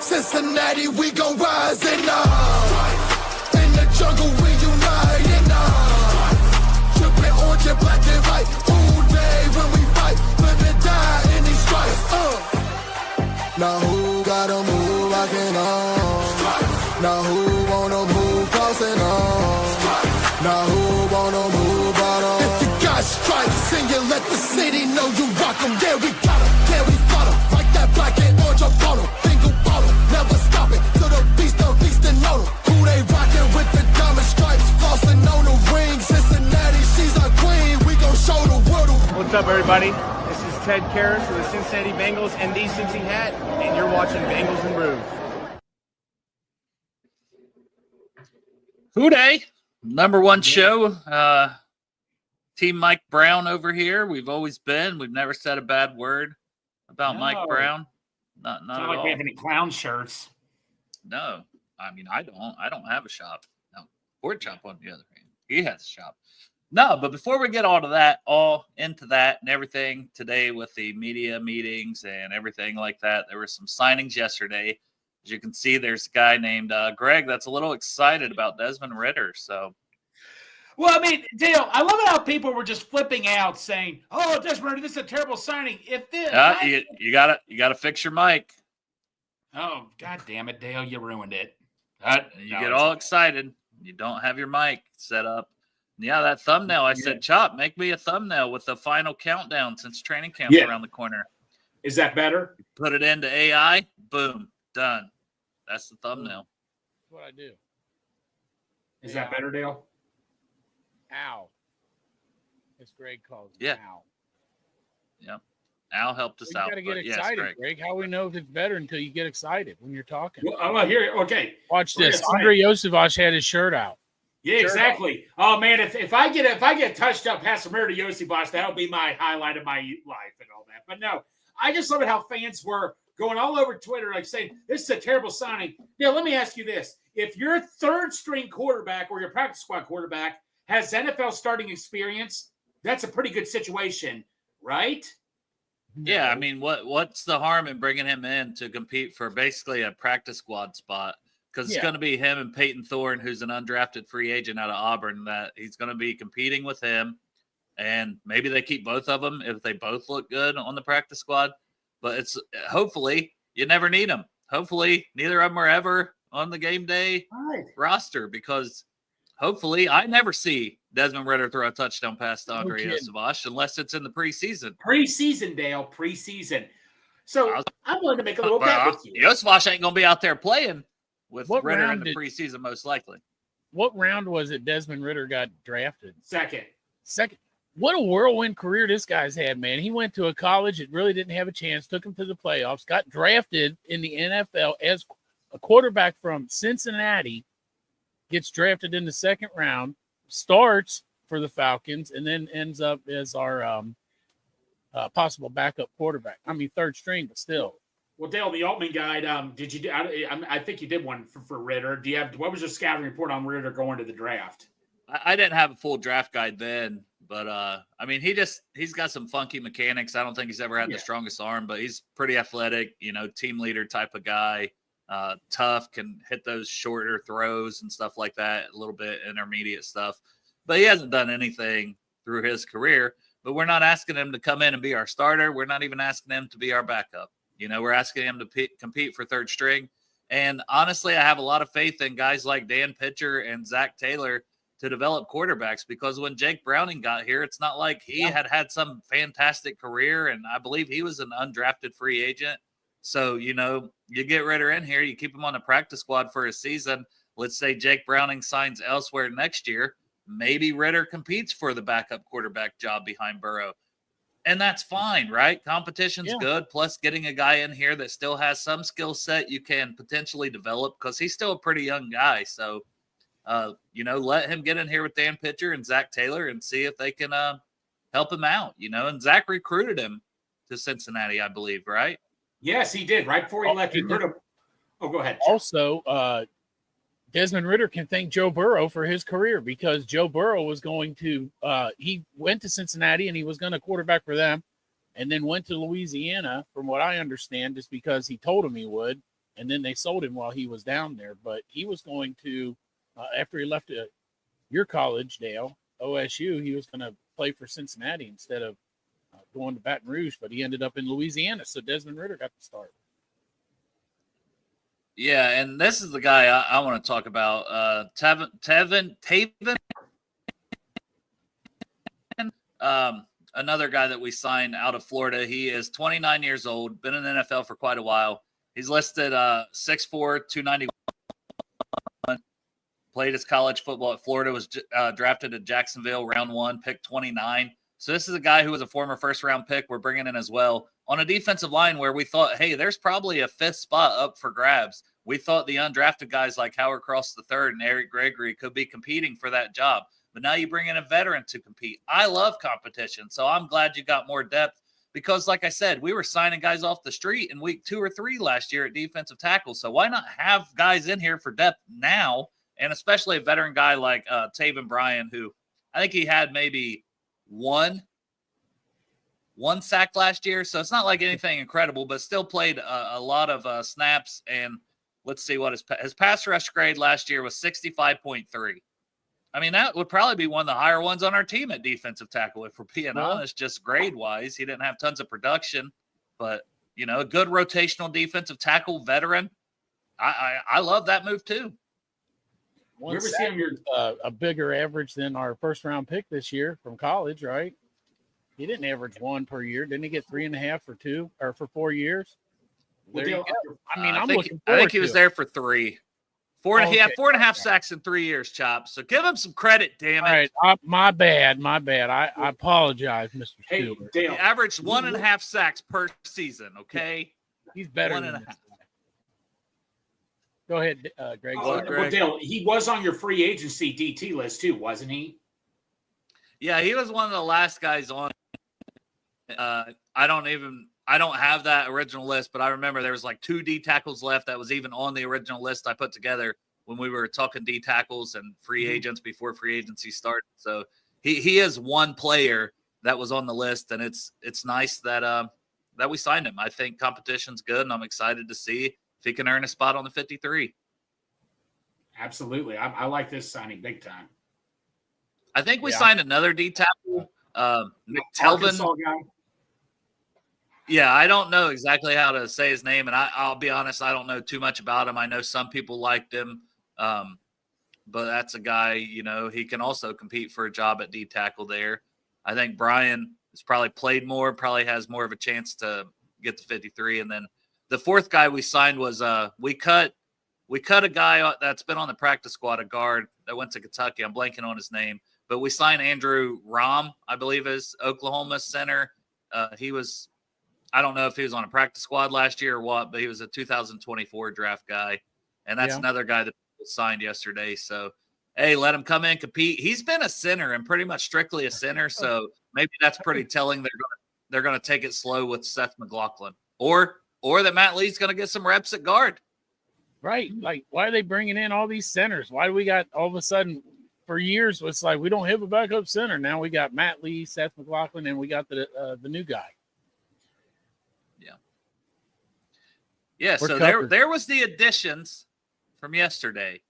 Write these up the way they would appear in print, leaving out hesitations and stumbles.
Cincinnati, we gon' rise and in the jungle we unite and trippin' orange and black and white. All day when we fight, live and die in these stripes. Now who gotta move? I can Now who wanna move? Crossing Now who wanna move? If you got stripes and you let the city know you rock 'em, yeah we got 'em, yeah we fought 'em. Like that black and orange up on 'em, single bottle, never stop it. To the beast and know 'em. Who they rockin' with the diamond stripes, flossing on the ring. Cincinnati, she's our queen. We gon' show the world. What's up, everybody? This is Ted Karras for the Cincinnati Bengals and the Cincy Hat, and you're watching Bengals and Brews. Hooday, number one show. Team Mike Brown over here. We've always been. We've never said a bad word about Mike Brown. Not like at all. we have any clown shirts. No, I mean I don't have a shop. No, Board Chop on the other hand, he has a shop. No, but before we get all into that and everything today with the media meetings and everything like that, there were some signings yesterday. As you can see, there's a guy named Greg that's a little excited about Desmond Ridder. So, well, I mean, Dale, I love it how people were just flipping out, saying, "Oh, Desmond Ridder, this is a terrible signing." If this, you gotta fix your mic. Oh, God damn it, Dale, you ruined it. You get all excited. You don't have your mic set up. Yeah, that thumbnail. I said, Chop, make me a thumbnail with the final countdown since training camp's around the corner. Is that better? Put it into AI. Boom. Done. That's the thumbnail. That's what I do. Is that better, Dale? Ow. As Greg calls it. Yeah. Ow. Yep. Al helped us out. You got to get excited, Greg. How we know if it's better until you get excited when you're talking. Well, I'm not here. Okay. Watch this. Andre Josevich had his shirt out. Yeah, exactly. Oh man, if I get touched up past Samir to Josevich, that'll be my highlight of my life and all that. But no, I just love it how fans were going all over Twitter, like saying this is a terrible signing. Now, let me ask you this: if your third string quarterback or your practice squad quarterback has NFL starting experience, that's a pretty good situation, right? Yeah, I mean, what's the harm in bringing him in to compete for basically a practice squad spot? Because it's going to be him and Peyton Thorne, who's an undrafted free agent out of Auburn, that he's going to be competing with him. And maybe they keep both of them if they both look good on the practice squad. But it's hopefully you never need them. Hopefully neither of them are ever on the game day roster, because hopefully I never see Desmond Ridder throw a touchdown pass to Andre Josevich unless it's in the preseason. Preseason, Dale. Preseason. So I'm going to make a little bet with you. Josevich ain't going to be out there playing with Ridder in the preseason, most likely. What round was it Desmond Ridder got drafted? Second. What a whirlwind career this guy's had, man. He went to a college that really didn't have a chance, took him to the playoffs, got drafted in the NFL as a quarterback from Cincinnati, gets drafted in the second round, starts for the Falcons, and then ends up as our possible backup quarterback. I mean, third string, but still. Well, Dale, the Altman guide, did you do? I think you did one for Ridder. What was your scouting report on Ridder going to the draft? I didn't have a full draft guide then, but I mean, he's got some funky mechanics. I don't think he's ever had the strongest arm, but he's pretty athletic, team leader type of guy. Tough, can hit those shorter throws and stuff like that, a little bit intermediate stuff. But he hasn't done anything through his career. But we're not asking him to come in and be our starter. We're not even asking him to be our backup. We're asking him to compete for third string. And honestly, I have a lot of faith in guys like Dan Pitcher and Zach Taylor to develop quarterbacks, because when Jake Browning got here, it's not like he had some fantastic career. And I believe he was an undrafted free agent. So, you get Ridder in here, you keep him on the practice squad for a season. Let's say Jake Browning signs elsewhere next year. Maybe Ridder competes for the backup quarterback job behind Burrow. And that's fine, right? Competition's good. Plus, getting a guy in here that still has some skill set you can potentially develop, because he's still a pretty young guy. So, let him get in here with Dan Pitcher and Zach Taylor and see if they can help him out, And Zach recruited him to Cincinnati, I believe, right? Yes, he did. Right before he left. Oh, go ahead. Also, Desmond Ridder can thank Joe Burrow for his career, because Joe Burrow was going to he went to Cincinnati and he was going to quarterback for them, and then went to Louisiana, from what I understand, just because he told him he would, and then they sold him while he was down there. But he was going to, after he left your college, Dale, OSU, he was going to play for Cincinnati instead of going to Baton Rouge, but he ended up in Louisiana. So Desmond Ridder got the start. Yeah, and this is the guy I want to talk about. Taven, another guy that we signed out of Florida. He is 29 years old, been in the NFL for quite a while. He's listed 6'4", 291. Played his college football at Florida, was drafted at Jacksonville, round 1, pick 29. So this is a guy who was a former first-round pick we're bringing in as well on a defensive line where we thought, hey, there's probably a 5th spot up for grabs. We thought the undrafted guys like Howard Cross III and Eric Gregory could be competing for that job. But now you bring in a veteran to compete. I love competition, so I'm glad you got more depth because, like I said, we were signing guys off the street in week 2 or 3 last year at defensive tackle. So why not have guys in here for depth now, and especially a veteran guy like Taven Bryan, who I think he had maybe one sack last year. So it's not like anything incredible, but still played a lot of snaps. And let's see what his pass rush grade last year was 65.3. I mean, that would probably be one of the higher ones on our team at defensive tackle, if we're being honest, just grade-wise. He didn't have tons of production, but, you know, a good rotational defensive tackle veteran. I love that move, too. One sack is a bigger average than our first-round pick this year from college, right? He didn't average 1 per year. Didn't he get 3.5 for 2 or for 4 years? There you go. I mean, I'm looking forward I think he was there for 3. He had 4.5 sacks in 3 years, Chop. So give him some credit, damn it. All right, my bad. I apologize, Mr. Stewart. He averaged 1.5 sacks per season. Okay, he's better than that. Go ahead, Greg. Well, Dale, he was on your free agency DT list too, wasn't he? Yeah, he was one of the last guys on. I don't have that original list, but I remember there was like 2 D tackles left that was even on the original list I put together when we were talking D tackles and free agents before free agency started. So he is one player that was on the list, and it's nice that that we signed him. I think competition's good, and I'm excited to see if he can earn a spot on the 53. Absolutely. I like this signing big time. I think we signed another D tackle, McTelvin. Yeah, I don't know exactly how to say his name, and I'll be honest, I don't know too much about him. I know some people liked him, but that's a guy, you know, he can also compete for a job at D tackle there. I think Brian has probably played more, probably has more of a chance to get to 53. And then the 4th guy we signed was we cut a guy that's been on the practice squad, a guard that went to Kentucky. I'm blanking on his name, but we signed Andrew Rahm, I believe is Oklahoma center. He was, I don't know if he was on a practice squad last year or what, but he was a 2024 draft guy. And that's another guy that was signed yesterday. So, hey, let him come in, compete. He's been a center and pretty much strictly a center. So maybe that's pretty telling. They're going to take it slow with Seth McLaughlin or that Matt Lee's going to get some reps at guard. Right. Like, why are they bringing in all these centers? Why do we got all of a sudden for years, it's like we don't have a backup center. Now we got Matt Lee, Seth McLaughlin, and we got the new guy. Yeah, so there was the additions from yesterday.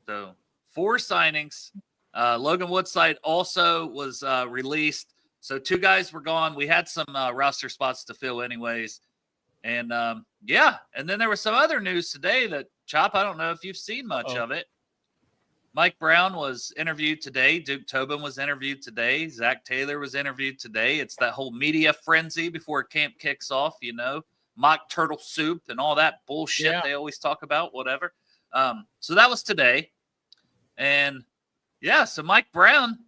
So 4 signings. Logan Woodside also was released. So 2 guys were gone. We had some roster spots to fill anyways. And, and then there was some other news today that, Chop, I don't know if you've seen much of it. Mike Brown was interviewed today. Duke Tobin was interviewed today. Zach Taylor was interviewed today. It's that whole media frenzy before camp kicks off, you know. Mock turtle soup and all that bullshit they always talk about, whatever. So that was today. And, so Mike Brown,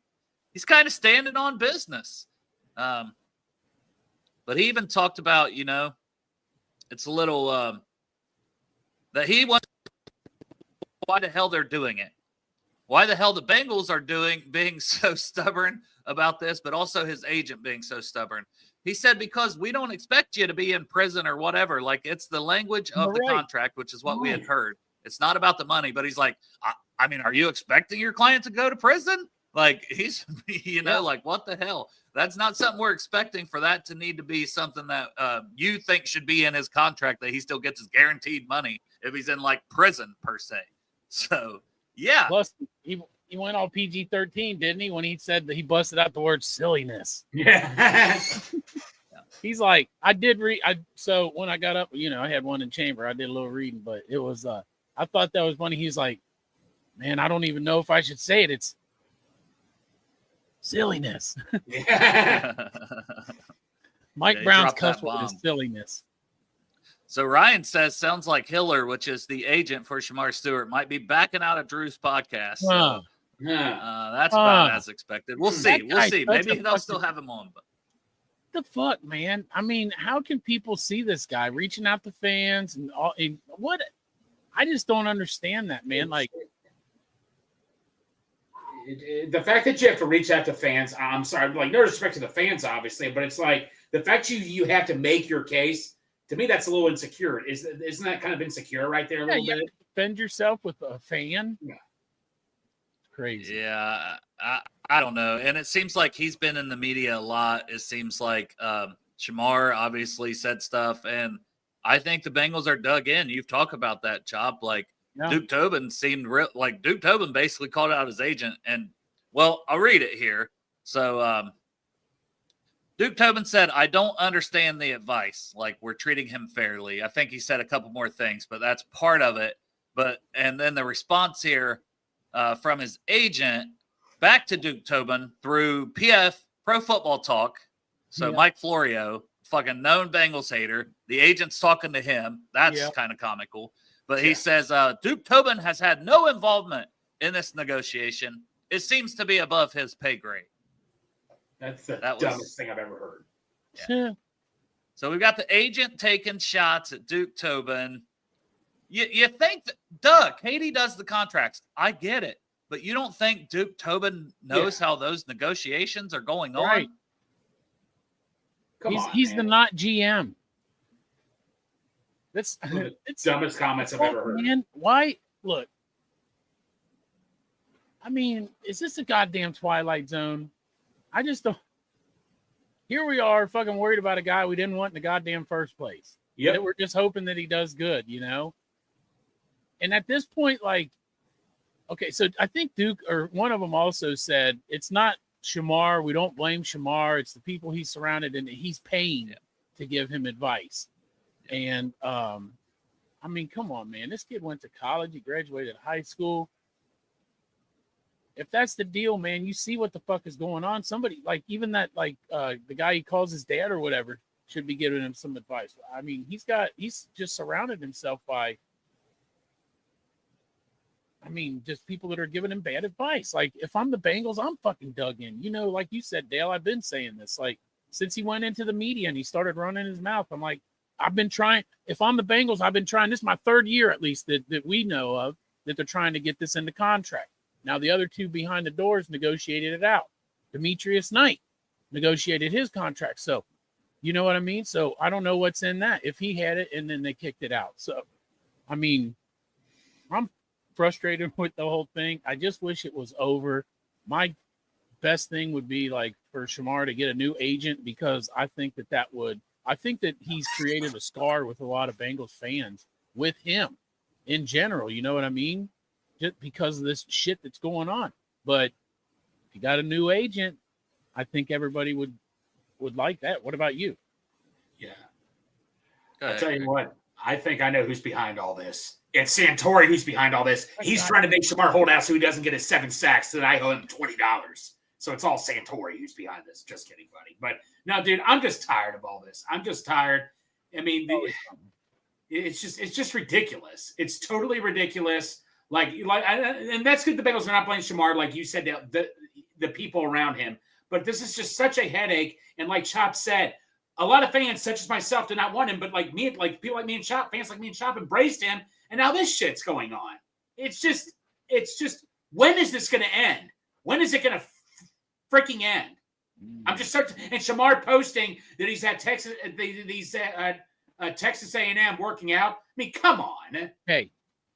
he's kind of standing on business. But he even talked about, you know, it's a little that he wants why the hell they're doing it. Why the hell the Bengals are being so stubborn about this, but also his agent being so stubborn. He said, because we don't expect you to be in prison or whatever. Like, it's the language of the contract, which is what we had heard. It's not about the money, but he's like, I mean, are you expecting your client to go to prison? Like, he's, you know, like, what the hell? That's not something we're expecting for that to need to be something that you think should be in his contract, that he still gets his guaranteed money if he's in like prison per se. So yeah. Plus, he went all PG-13, didn't he? When he said that he busted out the word silliness. Yeah. He's like, I did read. So when I got up, I had one in chamber. I did a little reading, but it was, I thought that was funny. He's like, man, I don't even know if I should say it. It's silliness. Yeah. Mike Brown's cuss word is silliness. So Ryan says, sounds like Hiller, which is the agent for Shamar Stewart, might be backing out of Drew's podcast. So, that's about as expected. We'll see. We'll see. Maybe they'll still have him on. But the fuck, man? I mean, how can people see this guy reaching out to fans and all? And what? I just don't understand that, man. Like the fact that you have to reach out to fans. I'm sorry, like no respect to the fans, obviously, but it's like the fact you have to make your case. To me, that's a little insecure. Isn't that kind of insecure right there a little bit? Defend yourself with a fan. Yeah. Crazy. Yeah, I don't know. And it seems like he's been in the media a lot. It seems like Shamar obviously said stuff, and I think the Bengals are dug in. You've talked about that, Chop. Like Duke Tobin seemed real. Like Duke Tobin basically called out his agent, and well, I'll read it here. So Duke Tobin said, "I don't understand the advice. Like we're treating him fairly." I think he said a couple more things, but that's part of it. And then the response here. From his agent back to Duke Tobin through PF Pro Football Talk. So Mike Florio, fucking known Bengals hater. The agent's talking to him. That's kind of comical. But he says Duke Tobin has had no involvement in this negotiation. It seems to be above his pay grade. That's the dumbest thing I've ever heard. Yeah. So we've got the agent taking shots at Duke Tobin. You think that, Doug, Katie does the contracts. I get it. But you don't think Duke Tobin knows how those negotiations are going on? He's the not GM. That's it's dumbest comments I've ever heard. Man, why? Look, I mean, is this a goddamn Twilight Zone? I just don't. Here we are, fucking worried about a guy we didn't want in the goddamn first place. Yeah, we're just hoping that he does good, And at this point, like, okay, so I think Duke or one of them also said it's not Shamar. We don't blame Shamar. It's the people he's surrounded and he's paying to give him advice. And I mean, come on, man. This kid went to college. He graduated high school. If that's the deal, man, you see what the fuck is going on. Somebody like even that, like the guy he calls his dad or whatever should be giving him some advice. I mean, he's just surrounded himself by. I mean, just people that are giving him bad advice. Like, if I'm the Bengals, I'm fucking dug in. Like you said, Dale, I've been saying this. Like, since he went into the media and he started running his mouth, I'm like, I've been trying. If I'm the Bengals, I've been trying. This is my third year, at least, that we know of, that they're trying to get this in the contract. Now, the other two behind the doors negotiated it out. Demetrius Knight negotiated his contract. So, you know what I mean? So, I don't know what's in that. If he had it and then they kicked it out. So, I mean, I'm frustrated with the whole thing. I just wish it was over. My best thing would be like for Shamar to get a new agent, because I think that he's created a scar with a lot of Bengals fans with him in general. You know what I mean? Just because of this shit that's going on. But if you got a new agent, I think everybody would like that. What about you? Yeah. I'll tell you what, I think I know who's behind all this. It's Santori who's behind all this. He's trying to make Shamar hold out so he doesn't get his 7 sacks, so that I owe him $20. So it's all Santori who's behind this. Just kidding, buddy. But no, dude, I'm just tired of all this. I'm just tired. I mean, it's just ridiculous. It's totally ridiculous. And that's good. The Bengals are not playing Shamar, like you said, the people around him. But this is just such a headache. And like Chop said, a lot of fans, such as myself, did not want him. But like me, like people like me and Chop, fans like me and Chop embraced him. And now this shit's going on. It's just, when is this going to end? When is it going to freaking end? I'm just starting. And Shamar posting that he's at Texas, Texas A&M working out. I mean, come on. Hey,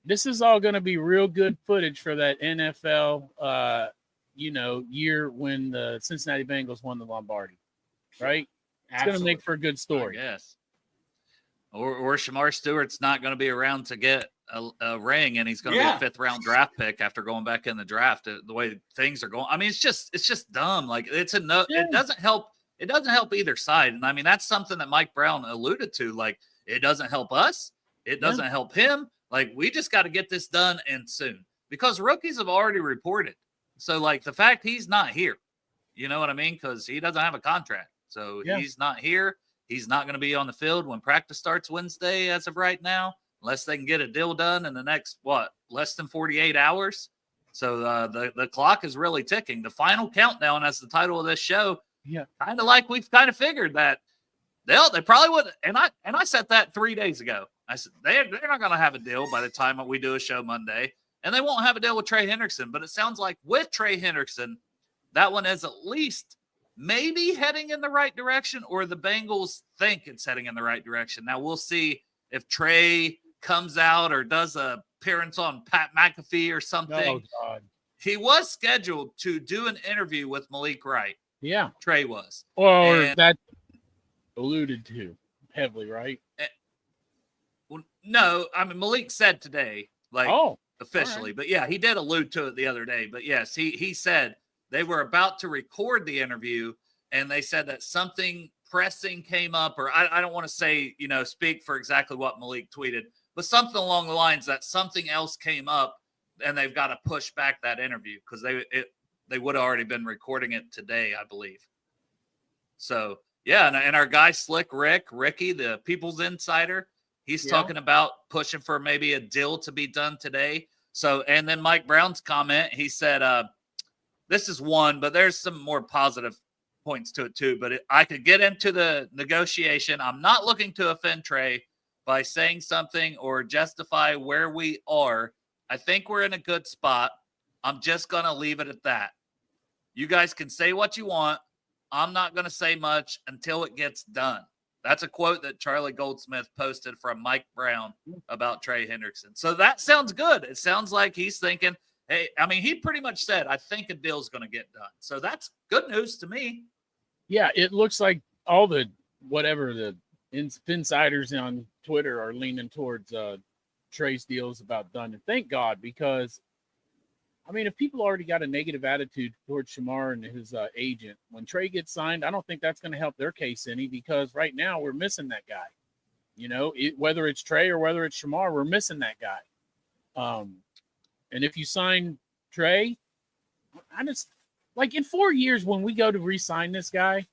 this is all going to be real good footage for that NFL year when the Cincinnati Bengals won the Lombardi, right? It's going to Absolutely. make for a good story. Yes. Or Shamar Stewart's not going to be around to get a ring, and he's going to be a 5th round draft pick after going back in the draft. The way things are going, I mean, it's just dumb. Like It doesn't help. It doesn't help either side, and I mean that's something that Mike Brown alluded to. Like it doesn't help us. It doesn't help him. Like we just got to get this done and soon because rookies have already reported. So like the fact he's not here, you know what I mean? Because he doesn't have a contract, so he's not here. He's not going to be on the field when practice starts Wednesday as of right now, unless they can get a deal done in the next, less than 48 hours. So the clock is really ticking. The final countdown, as the title of this show, kind of like we've kind of figured that they probably would. And I said that 3 days ago. I said they're not going to have a deal by the time we do a show Monday, and they won't have a deal with Trey Hendrickson. But it sounds like with Trey Hendrickson, that one is at least maybe heading in the right direction, or the Bengals think it's heading in the right direction. Now we'll see if Trey comes out or does a appearance on Pat McAfee or something. Oh, God. He was scheduled to do an interview with Malik Wright. Yeah. Trey was. Or that alluded to heavily, right? Well, no, I mean, Malik said today, officially. Right. But yeah, he did allude to it the other day. But yes, he said they were about to record the interview, and they said that something pressing came up, or I don't want to say, speak for exactly what Malik tweeted, but something along the lines that something else came up, and they've got to push back that interview because they would have already been recording it today, I believe. So, yeah, and our guy Slick Ricky, the People's Insider, he's talking about pushing for maybe a deal to be done today. So, and then Mike Brown's comment, he said, this is one, but there's some more positive points to it too. But I could get into the negotiation. I'm not looking to offend Trey by saying something or justify where we are. I think we're in a good spot. I'm just going to leave it at that. You guys can say what you want. I'm not going to say much until it gets done. That's a quote that Charlie Goldsmith posted from Mike Brown about Trey Hendrickson. So that sounds good. It sounds like he's thinking, hey, I mean, he pretty much said, I think a deal's going to get done. So that's good news to me. Yeah, it looks like all the insiders on Twitter are leaning towards Trey's deals about done. And thank God, because, I mean, if people already got a negative attitude towards Shamar and his agent, when Trey gets signed, I don't think that's going to help their case any, because right now we're missing that guy. Whether it's Trey or whether it's Shamar, we're missing that guy. And if you sign Trey, I just, like, in 4 years when we go to re-sign this guy,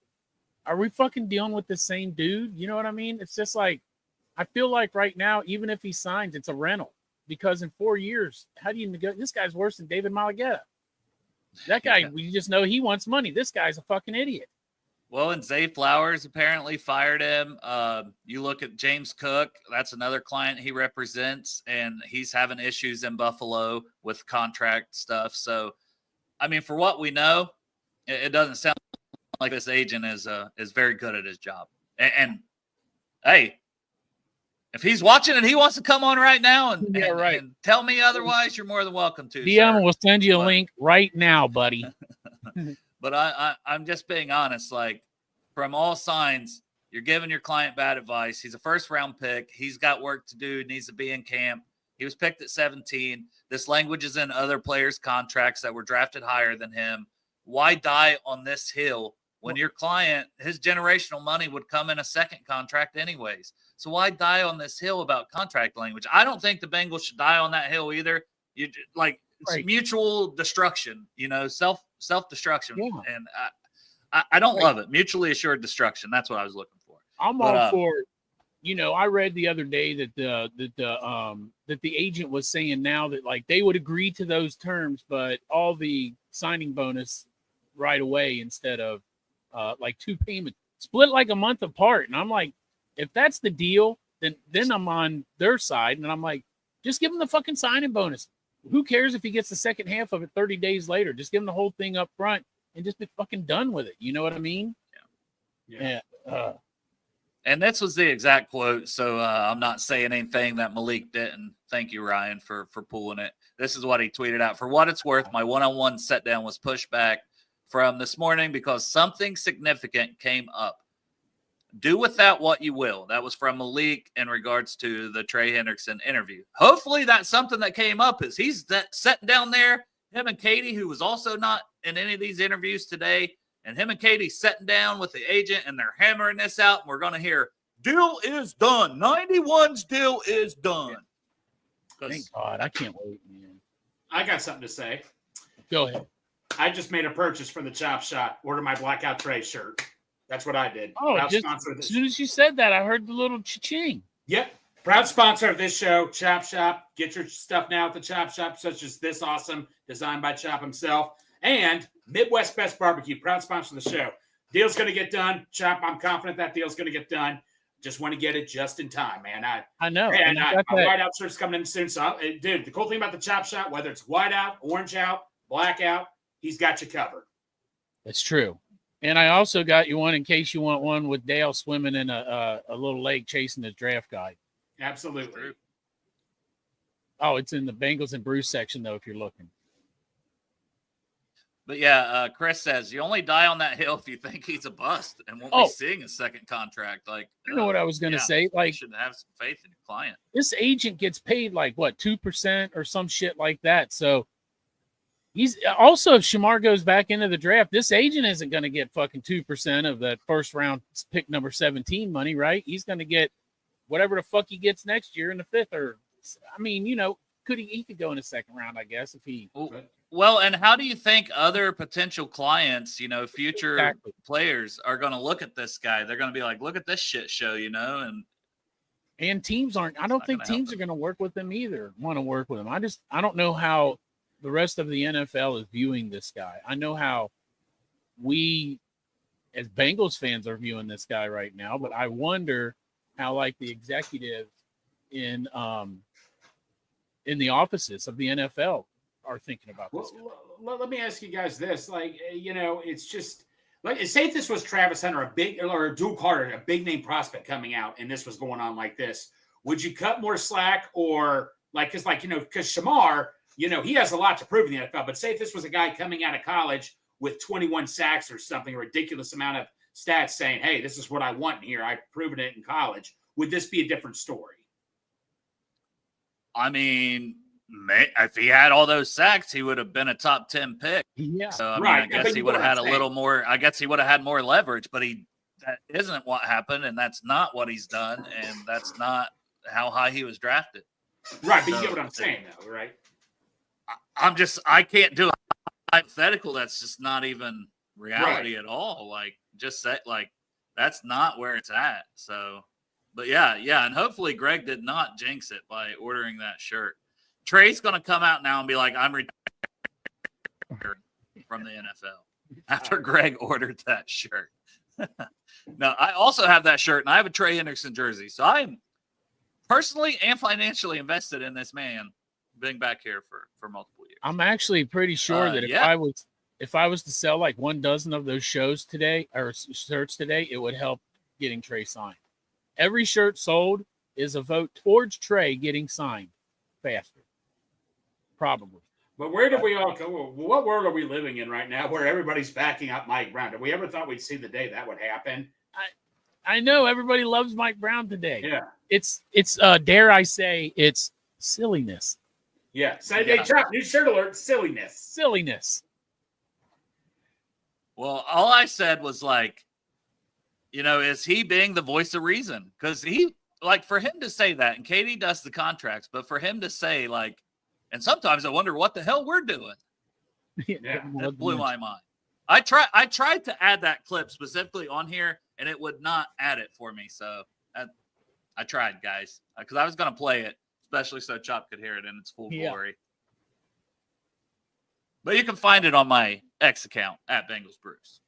are we fucking dealing with the same dude? You know what I mean? It's just like, I feel like right now, even if he signs, it's a rental. Because in 4 years, how do you negotiate? This guy's worse than David Malagueta. That guy, we just know he wants money. This guy's a fucking idiot. Well, and Zay Flowers apparently fired him. You look at James Cook, that's another client he represents, and he's having issues in Buffalo with contract stuff. So, I mean, for what we know, it doesn't sound like this agent is very good at his job. And hey, if he's watching and he wants to come on right now and tell me otherwise, you're more than welcome to. DM will send you a link right now, buddy. But I'm just being honest. Like, from all signs, you're giving your client bad advice. He's a first-round pick. He's got work to do. Needs to be in camp. He was picked at 17. This language is in other players' contracts that were drafted higher than him. Why die on this hill when your client, his generational money would come in a second contract anyways? So why die on this hill about contract language? I don't think the Bengals should die on that hill either. It's mutual destruction, self-destruction. Yeah. And I don't love it. Mutually assured destruction. That's what I was looking for. I'm all for, I read the other day that the agent was saying now that, like, they would agree to those terms, but all the signing bonus right away instead of like two payments, split like a month apart. And I'm like, if that's the deal, then I'm on their side. And I'm like, just give him the fucking signing bonus. Who cares if he gets the second half of it 30 days later? Just give him the whole thing up front and just be fucking done with it. You know what I mean? Yeah. And this was the exact quote, so I'm not saying anything that Malik didn't. Thank you, Ryan, for pulling it. This is what he tweeted out. For what it's worth, my one-on-one set down was pushed back from this morning because something significant came up. Do with that what you will. That was from Malik in regards to the Trey Hendrickson interview. Hopefully that's something that came up is he's sitting down there, him and Katie, who was also not in any of these interviews today, and him and Katie sitting down with the agent and they're hammering this out, and we're going to hear, deal is done. 91's deal is done. Thank God. I can't wait, man. I got something to say. Go ahead. I just made a purchase from the Chop Shop. Order my Blackout Trey shirt. That's what I did. Oh, Proud just, sponsor of as this. soon as you said that, I heard the little cha-ching. Yep. Proud sponsor of this show, Chop Shop. Get your stuff now at the Chop Shop, such as this awesome design by Chop himself. And Midwest Best Barbecue, proud sponsor of the show. Deal's going to get done. Chop, I'm confident that deal's going to get done. Just want to get it just in time, man. I know. And I my got that. whiteout shirt's coming in soon. So, dude, the cool thing about the Chop Shop, whether it's whiteout, orange out, blackout, he's got you covered. That's true. And I also got you one in case you want one with Dale swimming in a little lake chasing his draft guide. Absolutely. Oh, it's in the Bengals and Bruce section, though, if you're looking. But yeah, Chris says you only die on that hill if you think he's a bust and won't Oh. be seeing a second contract. Like, You know what I was going to say? you Like, should have some faith in your client. this agent gets paid like, what, 2% or some shit like that. So he's also, if Shamar goes back into the draft, this agent isn't going to get fucking 2% of that first round pick number 17 money, right? He's going to get whatever the fuck he gets next year in the fifth. Or, I mean, you know, he could go in the second round, I guess, if he. Well, and how do you think other potential clients, you know, future Exactly. players are going to look at this guy? They're going to be like, look at this shit show, you know? And Teams aren't. I don't not think gonna help teams are going to work with him either. Want to work with him? I don't know how the rest of the NFL is viewing this guy. I know how we, as Bengals fans, are viewing this guy right now, but I wonder how like the executives in the offices of the NFL are thinking about this. Let me ask you guys this. Like, you know, it's just like, say if this was Travis Hunter, or Duke Carter, a big name prospect coming out, and this was going on like this, would you cut more slack or like, because Shamar, you know, he has a lot to prove in the NFL, but say if this was a guy coming out of college with 21 sacks or something, a ridiculous amount of stats saying, hey, this is what I want here. I've proven it in college. Would this be a different story? I mean, if he had all those sacks, he would have been a top 10 pick. Yeah. So, I mean, Right. I guess But he you would have know had a what I'm little more, I guess he would have had more leverage, but that isn't what happened. And that's not what he's done. And that's not how high he was drafted. Right. But you get what I'm saying, though, right? I can't do a hypothetical. That's just not even reality at all. Like, just say, like, that's not where it's at. So, but yeah. And hopefully Greg did not jinx it by ordering that shirt. Trey's going to come out now and be like, I'm retired from the NFL after Greg ordered that shirt. No, I also have that shirt, and I have a Trey Hendrickson jersey. So I'm personally and financially invested in this man being back here for multiple years. I'm actually pretty sure that if I was to sell like 1 dozen of those shows today or shirts today, it would help getting Trey signed. Every shirt sold is a vote towards Trey getting signed faster. Probably. But where did we all go? What world are we living in right now where everybody's backing up Mike Brown? Did we ever thought we'd see the day that would happen? I know everybody loves Mike Brown today. Yeah. It's dare I say, it's silliness. Yeah. So, hey, Chuck, new shirt alert, silliness. Silliness. Well, all I said was like, you know, is he being the voice of reason? Because he, like, for him to say that, and Katie does the contracts, but for him to say, like, and sometimes I wonder what the hell we're doing. Yeah. That blew my mind. I tried to add that clip specifically on here, and it would not add it for me. So I tried, guys, because I was going to play it, especially so Chop could hear it in its full glory. But you can find it on my X account at Bengals Bruce.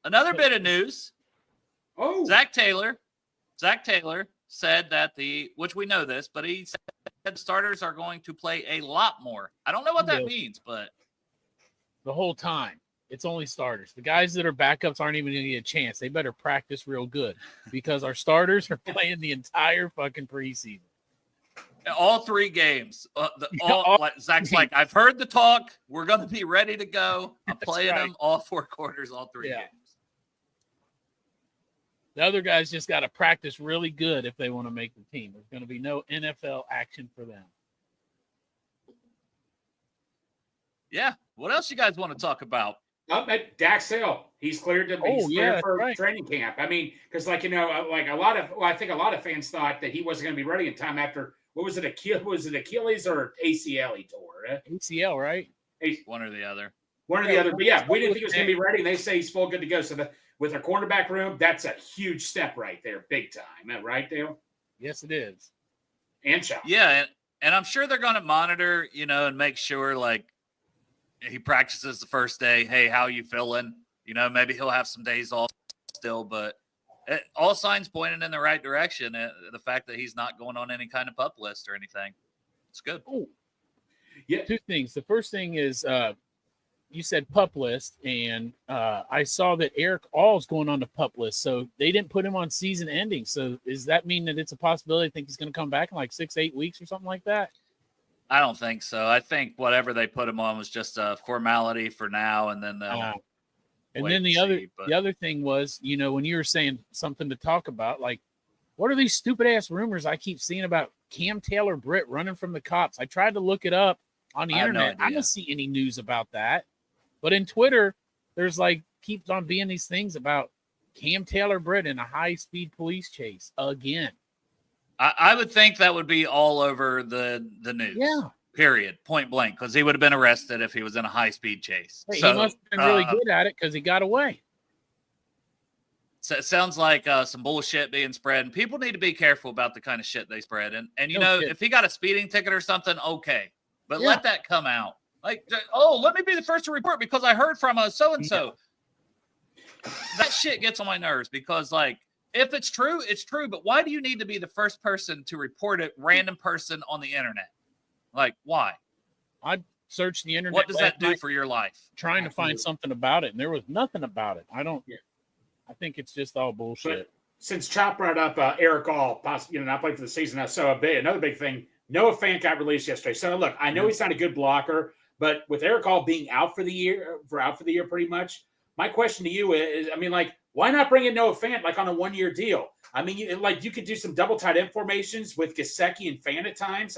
Another bit of news. Oh, Zach Taylor said that which we know this, but he said starters are going to play a lot more. I don't know what that means, but The whole time. It's only starters. The guys that are backups aren't even going to get a chance. They better practice real good because our starters are playing the entire fucking preseason. All 3 games. Zach's like, I've heard the talk. We're going to be ready to go. I'm playing them all 4 quarters, all 3 games. The other guys just got to practice really good if they want to make the team. There's going to be no NFL action for them. Yeah. What else you guys want to talk about? Up at Dax Hill, he's cleared to cleared for training camp. I mean, because I think a lot of fans thought that he wasn't going to be ready in time after was it Achilles or ACL he tore? ACL, right? One or the other. One or the other. But yeah, we didn't think he was going to be ready, and they say he's full good to go. So with our cornerback room, that's a huge step right there, big time. Right, Dale? Yes, it is. And Sean. Yeah, and I'm sure they're going to monitor, and make sure like he practices the first day. Hey, how you feeling? Maybe he'll have some days off still, but all signs pointing in the right direction. The fact that he's not going on any kind of PUP list or anything, it's good. Oh, yeah. 2 things. The first thing is you said PUP list, and I saw that Eric All's going on the PUP list, so they didn't put him on season ending. So does that mean that it's a possibility? I think he's going to come back in like 6-8 weeks or something like that? I don't think so. I think whatever they put him on was just a formality for now, and then they'll. And then the other thing was, when you were saying something to talk about, like, what are these stupid ass rumors I keep seeing about Cam Taylor Britt running from the cops? I tried to look it up on the internet. I don't see any news about that. But in Twitter, there's keeps on being these things about Cam Taylor Britt in a high-speed police chase again. I would think that would be all over the news. Yeah. Period. Point blank. Because he would have been arrested if he was in a high-speed chase. Hey, he must have been really good at it because he got away. So it sounds like some bullshit being spread. And people need to be careful about the kind of shit they spread. And if he got a speeding ticket or something, okay. But let that come out. Like, let me be the first to report because I heard from a so-and-so. Yeah. That shit gets on my nerves because, if it's true, it's true. But why do you need to be the first person to report it, random person on the internet? Why? I searched the internet. What does that do for your life? Trying to find something about it, and there was nothing about it. I think it's just all bullshit. But since Chop brought up Eric All, possibly not playing for the season, I saw another big thing. Noah Fant got released yesterday. So look, I know he's not a good blocker, but with Eric All being out for the year, pretty much. My question to you is, why not bring in Noah Fant on a 1-year deal? You could do some double tight end formations with Gesicki and Fant at times.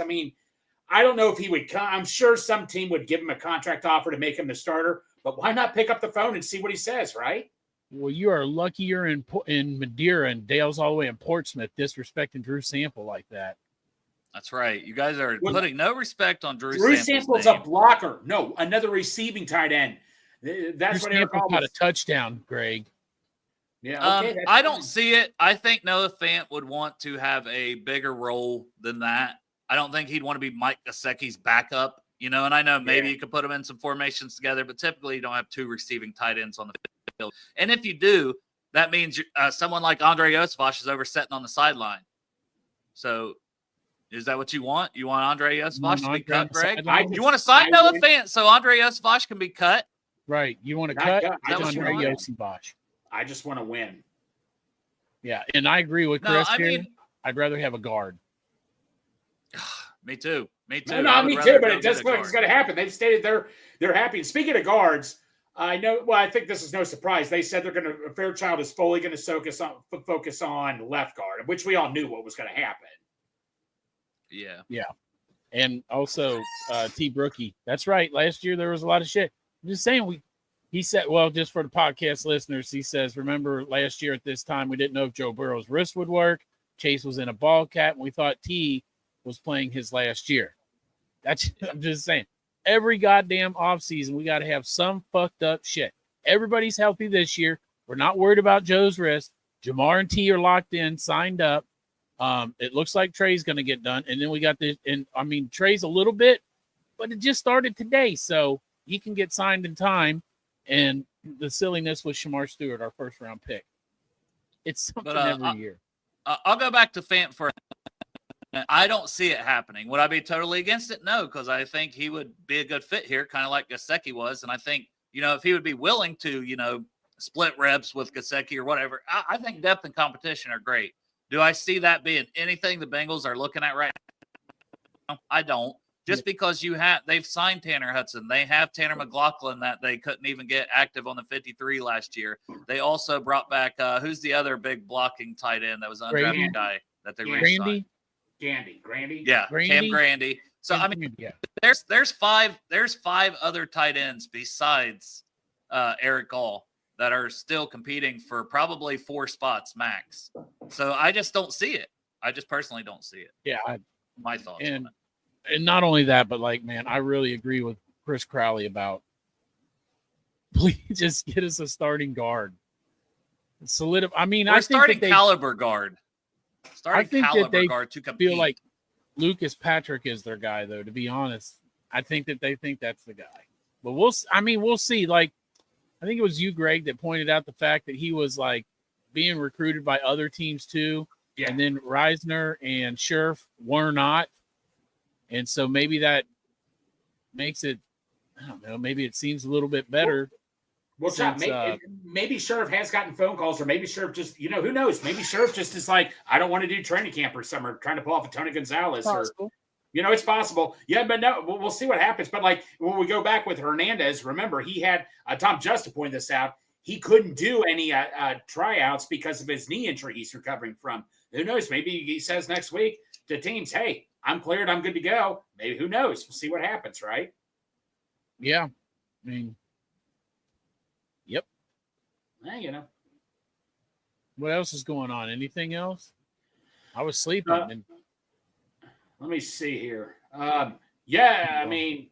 I don't know if he would come. I'm sure some team would give him a contract offer to make him the starter, but why not pick up the phone and see what he says, right? Well, you are lucky you're in Madeira and Dale's all the way in Portsmouth disrespecting Drew Sample like that. That's right. You guys are putting no respect on Drew Sample's a blocker. No, another receiving tight end. That's Drew what Eric Sample got a touchdown, Greg. Yeah, okay, I don't see it. I think Noah Fant would want to have a bigger role than that. I don't think he'd want to be Mike Gesicki's backup, and I know maybe you could put him in some formations together, but typically you don't have 2 receiving tight ends on the field. And if you do, that means someone like Andre Iosivas is over sitting on the sideline. So is that what you want? You want Andre Iosivas to be cut, Greg? You want to sign Noah Fant so Andre Iosivas can be cut? Right. You want to cut Andre Iosivas. I just want to win. Yeah, and I agree with Chris here. I'd rather have a guard. Me too. Me too, but it does look like it's going to happen. They've stated they're happy. And speaking of guards, I think this is no surprise. They said Fairchild is fully going to focus on left guard, which we all knew what was going to happen. Yeah. Yeah. And also T. Brookie. That's right. Last year there was a lot of shit. I'm just saying he said, well, just for the podcast listeners, he says, remember last year at this time, we didn't know if Joe Burrow's wrist would work. Chase was in a ball cap, and we thought T was playing his last year. I'm just saying. Every goddamn offseason, we got to have some fucked up shit. Everybody's healthy this year. We're not worried about Joe's wrist. Jamar and T are locked in, signed up. It looks like Trey's going to get done. And then we got this. And Trey's a little bit, but it just started today. So he can get signed in time. And the silliness with Shamar Stewart, our first round pick. It's something every year. I'll go back to Fant for I don't see it happening. Would I be totally against it? No, because I think he would be a good fit here, kind of like Gesicki was. And I think if he would be willing to, split reps with Gesicki or whatever, I think depth and competition are great. Do I see that being anything the Bengals are looking at right now? I don't. Just because they've signed Tanner Hudson. They have Tanner McLaughlin that they couldn't even get active on the 53 last year. They also brought back, who's the other big blocking tight end that was an undrafted guy that they re-signed? Grandy. Yeah, Grandy? Cam Grandy. So, I mean, there's five other tight ends besides Eric Gall that are still competing for probably 4 spots max. So I just don't see it. I just personally don't see it. Yeah. My thoughts on it. And not only that, but like, man, I really agree with Chris Crowley about please just get us a starting guard. I mean, Or I think starting that caliber guard. I think that they guard to compete. feel like Lucas Patrick is their guy, though. To be honest, I think that they think that's the guy. But we'll see. Like, I think it was you, Greg, that pointed out the fact that he was like being recruited by other teams too, and then Reisner and Scherf were not. And so maybe that makes it, I don't know, maybe it seems a little bit better. Well, maybe Scherf has gotten phone calls, or maybe Scherf just, who knows? Maybe Scherf just is like, I don't want to do training camp or summer, trying to pull off a Tony Gonzalez. Possible. Or, it's possible. Yeah, but no, we'll see what happens. But like when we go back with Hernandez, remember, he had, Tom Justa pointed this out, he couldn't do any tryouts because of his knee injury he's recovering from. Who knows? Maybe he says next week to teams, hey, I'm cleared. I'm good to go. Maybe, who knows? We'll see what happens, right? Yeah. I mean, yep. What else is going on? Anything else? I was sleeping. Let me see here. I mean,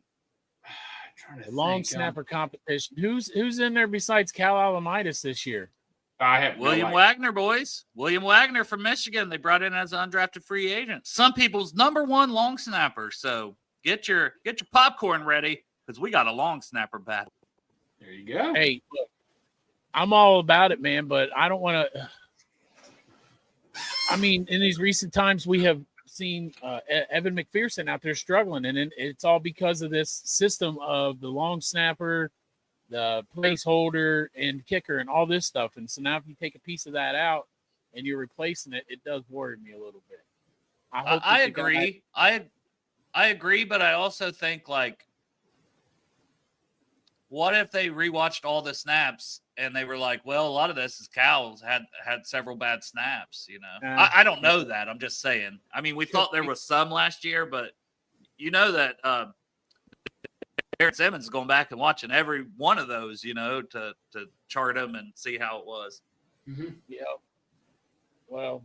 trying to long think, snapper competition. Who's in there besides Cal Alamitis this year? I have William Wagner, boys. William Wagner from Michigan. They brought in as an undrafted free agent. Some people's number one long snapper. So get your popcorn ready because we got a long snapper battle. There you go. Hey, look, I'm all about it, man, but I don't want to. I mean, in these recent times, we have seen Evan McPherson out there struggling, and it's all because of this system of the long snapper, the placeholder, and kicker, and all this stuff. And so now if you take a piece of that out and you're replacing it, it does worry me a little bit. I agree. I agree, but I also think, like, what if they rewatched all the snaps and they were like, well, a lot of this is Cal's had several bad snaps, I don't know that. I'm just saying. I mean, we thought there was some last year, but that Aaron Simmons is going back and watching every one of those, to chart them and see how it was. Mm-hmm. Yeah. Well,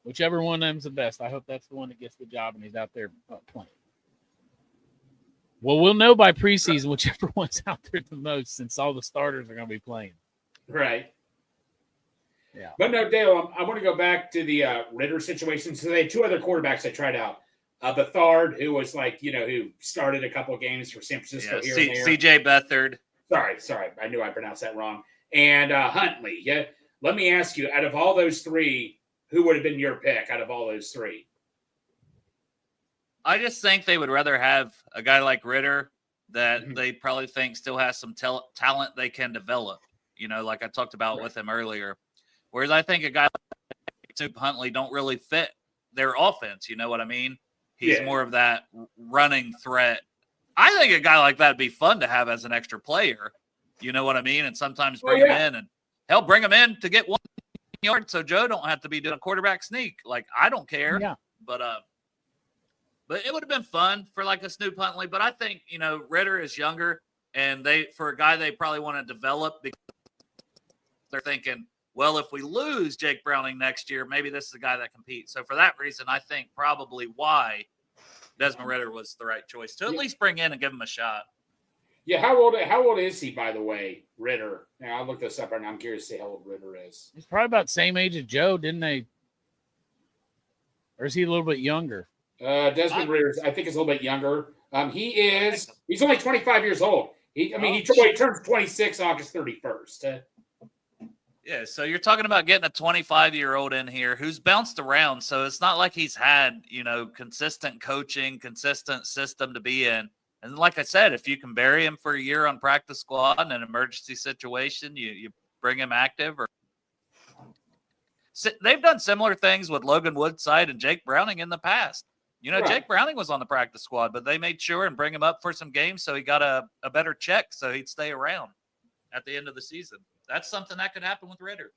whichever one of them's the best. I hope that's the one that gets the job and he's out there playing. Well, we'll know by preseason whichever one's out there the most, since all the starters are going to be playing. Right. Yeah. But no, Dale, I want to go back to the Ritter situation. So they had 2 other quarterbacks they tried out. Bethard, who was like, who started a couple of games for San Francisco here and there. CJ Beathard. Sorry. I knew I pronounced that wrong. And Huntley. Yeah. Let me ask you, out of all those 3, who would have been your pick out of all those 3? I just think they would rather have a guy like Ritter that they probably think still has some talent they can develop, like I talked about with him earlier. Whereas I think a guy like Snoop Huntley don't really fit their offense. You know what I mean? He's more of that running threat. I think a guy like that would be fun to have as an extra player. You know what I mean? And sometimes bring him in, and hell, bring him in to get 1 yard so Joe don't have to be doing a quarterback sneak. Like, I don't care. Yeah. But it would have been fun for like a Snoop Huntley. But I think, Ritter is younger, and for a guy they probably want to develop, because they're thinking, well, if we lose Jake Browning next year, maybe this is the guy that competes. So for that reason, I think probably why Desmond Ritter was the right choice to at least bring in and give him a shot. Yeah, how old is he, by the way, Ritter? Now, I'll look this up right now. I'm curious to see how old Ritter is. He's probably about the same age as Joe, didn't they? Or is he a little bit younger? Desmond Ritter, I think, is a little bit younger. He's only 25 years old. He turns 26 August 31st. Yeah, so you're talking about getting a 25-year-old in here who's bounced around. So it's not like he's had, consistent coaching, consistent system to be in. And like I said, if you can bury him for a year on practice squad in an emergency situation, you bring him active. Or they've done similar things with Logan Woodside and Jake Browning in the past. You know, Right. Jake Browning was on the practice squad, but they made sure and bring him up for some games so he got a better check so he'd stay around at the end of the season. That's something that could happen with Ritter.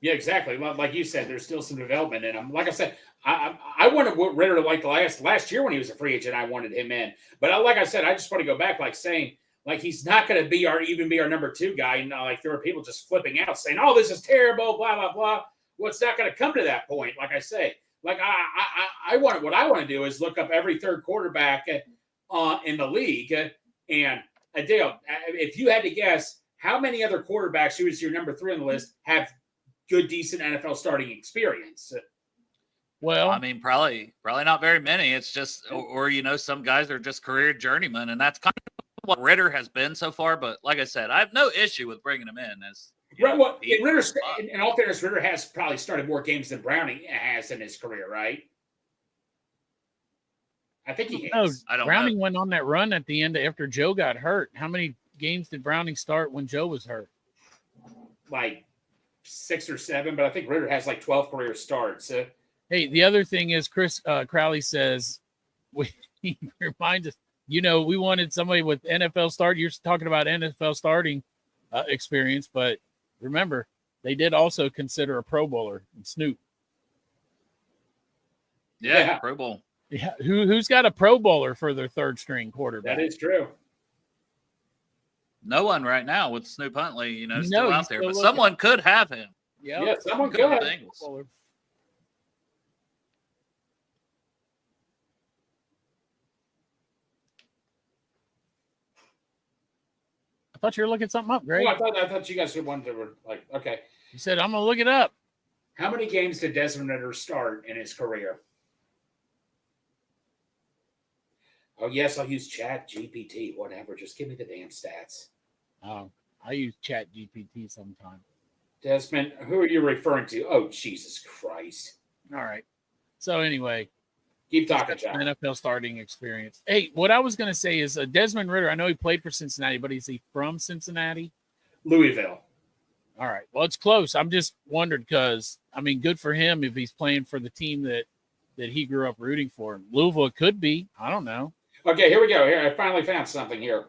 Yeah, exactly. Like you said, there's still some development in him. Like I said, I wanted what Ritter like last year when he was a free agent. I wanted him in, but like I said, I just want to go back, like saying, like he's not going to be our number 2 guy. And like there were people just flipping out, saying, "Oh, this is terrible," blah blah blah. Well, it's not going to come to that point. Like I say, like what I want to do is look up every third quarterback in the league. And Dale, if you had to guess, how many other quarterbacks who is your number 3 on the list have good, decent NFL starting experience? Well, I mean, probably not very many. It's just, or some guys are just career journeymen, and that's kind of what Ritter has been so far. But like I said, I have no issue with bringing him in. Right. Well, in all fairness, Ritter has probably started more games than Browning has in his career, right? I think he has. I don't Browning know. went on that run at the end after Joe got hurt. How many games did Browning start when Joe was hurt? Like 6 or 7, but I think Ritter has like 12 career starts. Hey, the other thing is Chris Crowley says, he reminds us, we wanted somebody with NFL start. You're talking about NFL starting experience, but remember, they did also consider a Pro Bowler, Snoop. Yeah, Pro Bowl. Yeah, who's got a Pro Bowler for their third string quarterback? That is true. No one right now with Snoop Huntley, No, still out he's there, still but looking. someone could have him. Yep. Yeah, someone Go could. Bengals. I thought you were looking something up, Greg. Oh, I thought you guys wanted to like, okay. You said, I'm going to look it up. How many games did Desmond Ritter start in his career? Oh, yes, I'll use Chat GPT, whatever. Just give me the damn stats. I use Chat GPT sometime. Desmond, who are you referring to? Oh, Jesus Christ. All right. So anyway, Keep talking, John. NFL starting experience. Hey, what I was going to say is Desmond Ritter, I know he played for Cincinnati, but is he from Cincinnati? Louisville. All right. Well, it's close. I'm just wondered because, I mean, good for him if he's playing for the team that he grew up rooting for. Louisville could be. I don't know. Okay, here we go. Here, I finally found something here.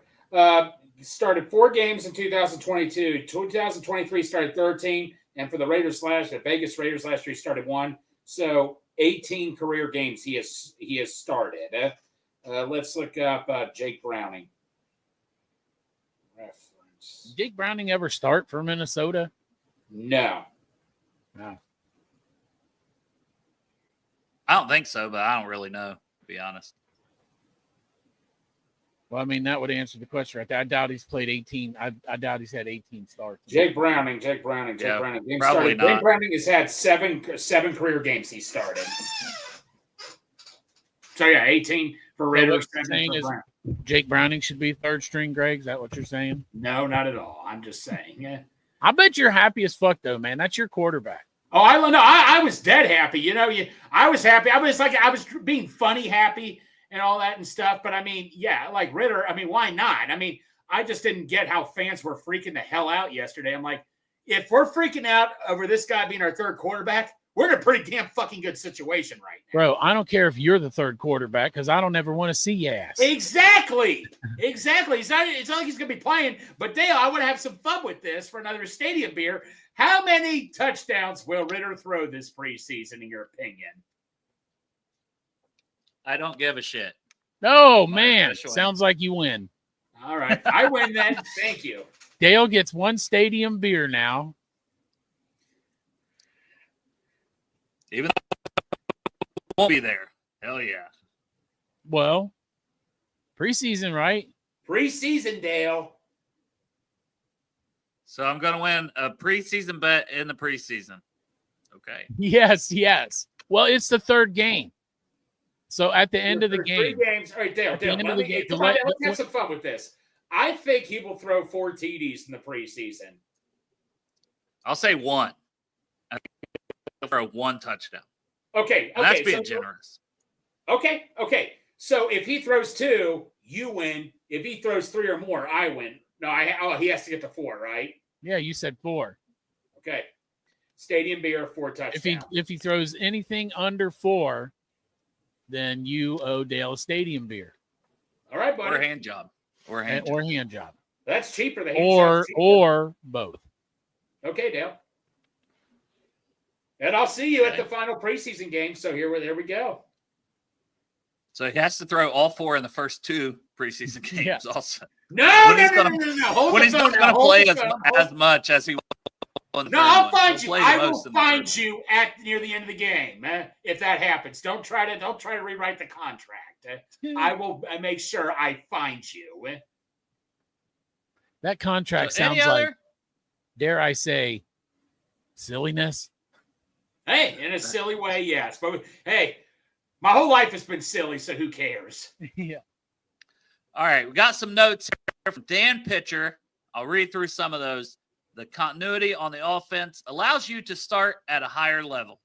Started 4 games in 2022. 2023 started 13. And for the the Vegas Raiders last year, he started 1. So 18 career games he has started. Let's look up Jake Browning. Reference. Did Jake Browning ever start for Minnesota? No. No. I don't think so, but I don't really know, to be honest. Well, I mean, that would answer the question right there. I doubt he's played 18. I doubt he's had 18 starts. Jake Browning. Games probably started. not. Jake Browning has had seven career games he started. So yeah, 18 for Ritter. what you're saying is Jake Browning should be third string, Greg? Is that what you're saying? No, not at all. I'm just saying. Yeah. I bet you're happy as fuck, though, man. That's your quarterback. Oh, I don't know. I was dead happy. I was happy. I was being funny happy and all that and stuff. But I mean, yeah, like Ritter. I mean, why not? I mean, I just didn't get how fans were freaking the hell out yesterday. I'm like, if we're freaking out over this guy being our third quarterback, we're in a pretty damn fucking good situation right now. Bro, I don't care if you're the third quarterback because I don't ever want to see your ass. Exactly. It's not like he's going to be playing. But Dale, I want to have some fun with this for another stadium beer. How many touchdowns will Ritter throw this preseason, in your opinion? I don't give a shit. Oh, man. Sure. Sounds like you win. All right. I win then. Thank you. Dale gets 1 stadium beer now. Even though I won't be there. Hell yeah. Well, preseason, right? Preseason, Dale. So I'm going to win a preseason bet in the preseason. Okay. Yes. Well, it's the third game. So at the end of the There's game. 3 games. All right, Dale. Let's have some fun with this. I think he will throw 4 TDs in the preseason. I'll say 1. I think he'll throw 1 touchdown. Okay. And that's being generous. Okay. So if he throws 2, you win. If he throws 3 or more, I win. No, he has to get to 4, right? Yeah, you said 4. Okay. Stadium beer, 4 touchdowns. If he throws anything under 4, then you owe Dale a stadium beer. All right, buddy. Or hand job. Or hand job. That's cheaper. The hand job's cheaper. Or both. Okay, Dale. And I'll see you at the final preseason game. So there we go. So he has to throw all 4 in the first 2 preseason games also. No. When he's not going to play as much as he will. No, I'll find you. I will find you near the end of the game if that happens. Don't try to rewrite the contract. I will make sure I find you. That contract sounds like, dare I say, silliness. Hey, in a silly way, yes. But hey, my whole life has been silly, so who cares? Yeah. All right, we got some notes here from Dan Pitcher. I'll read through some of those. The continuity on the offense allows you to start at a higher level.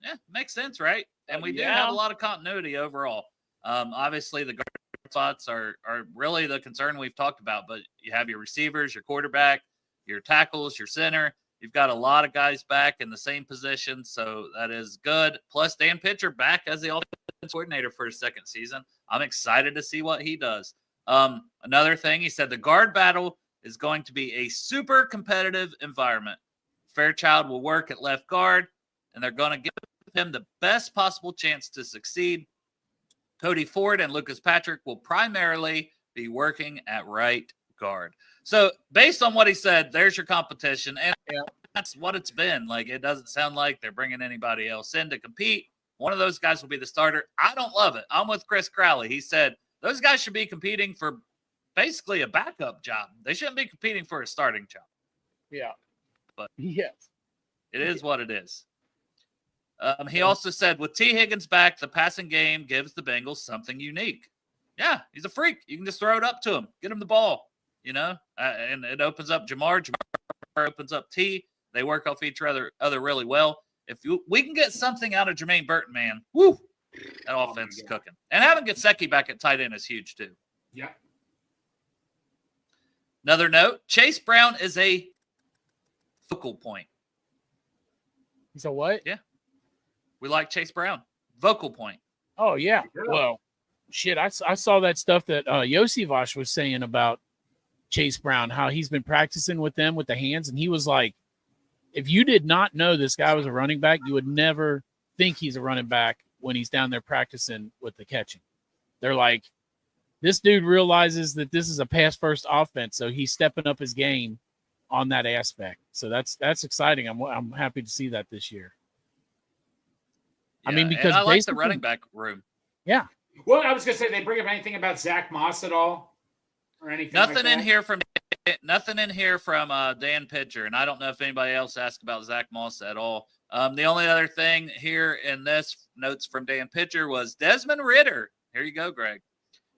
Yeah, makes sense, right? And we do have a lot of continuity overall. Obviously, the guard spots are really the concern we've talked about, but you have your receivers, your quarterback, your tackles, your center. You've got a lot of guys back in the same position, so that is good. Plus, Dan Pitcher back as the offensive coordinator for his second season. I'm excited to see what he does. Another thing, he said the guard battle is going to be a super competitive environment. Fairchild will work at left guard, and they're going to give him the best possible chance to succeed. Cody Ford and Lucas Patrick will primarily be working at right guard. So based on what he said, there's your competition. And that's what it's been. Like, it doesn't sound like they're bringing anybody else in to compete. One of those guys will be the starter. I don't love it. I'm with Chris Crowley. He said those guys should be competing for basically a backup job. They shouldn't be competing for a starting job. Yeah. But yes, it is what it is. He also said, with T. Higgins back, the passing game gives the Bengals something unique. Yeah, he's a freak. You can just throw it up to him. Get him the ball, and it opens up Jamar. Jamar opens up T. They work off each other really well. If we can get something out of Jermaine Burton, man, woo, that offense is cooking. And having Gesicki back at tight end is huge too. Yeah. Another note, Chase Brown is a focal point. He's a what? Yeah. We like Chase Brown. Vocal point. Oh, yeah. Well, shit, I saw that stuff that Yosivash was saying about Chase Brown, how he's been practicing with them with the hands, and he was like, if you did not know this guy was a running back, you would never think he's a running back when he's down there practicing with the catching. They're like, this dude realizes that this is a pass-first offense, so he's stepping up his game on that aspect. So that's exciting. I'm happy to see that this year. Yeah, I mean, because I like the running back room. Yeah. Well, I was going to say, they bring up anything about Zach Moss at all, or anything? Nothing like in here from Dan Pitcher, and I don't know if anybody else asked about Zach Moss at all. The only other thing here in this notes from Dan Pitcher was Desmond Ridder. Here you go, Greg.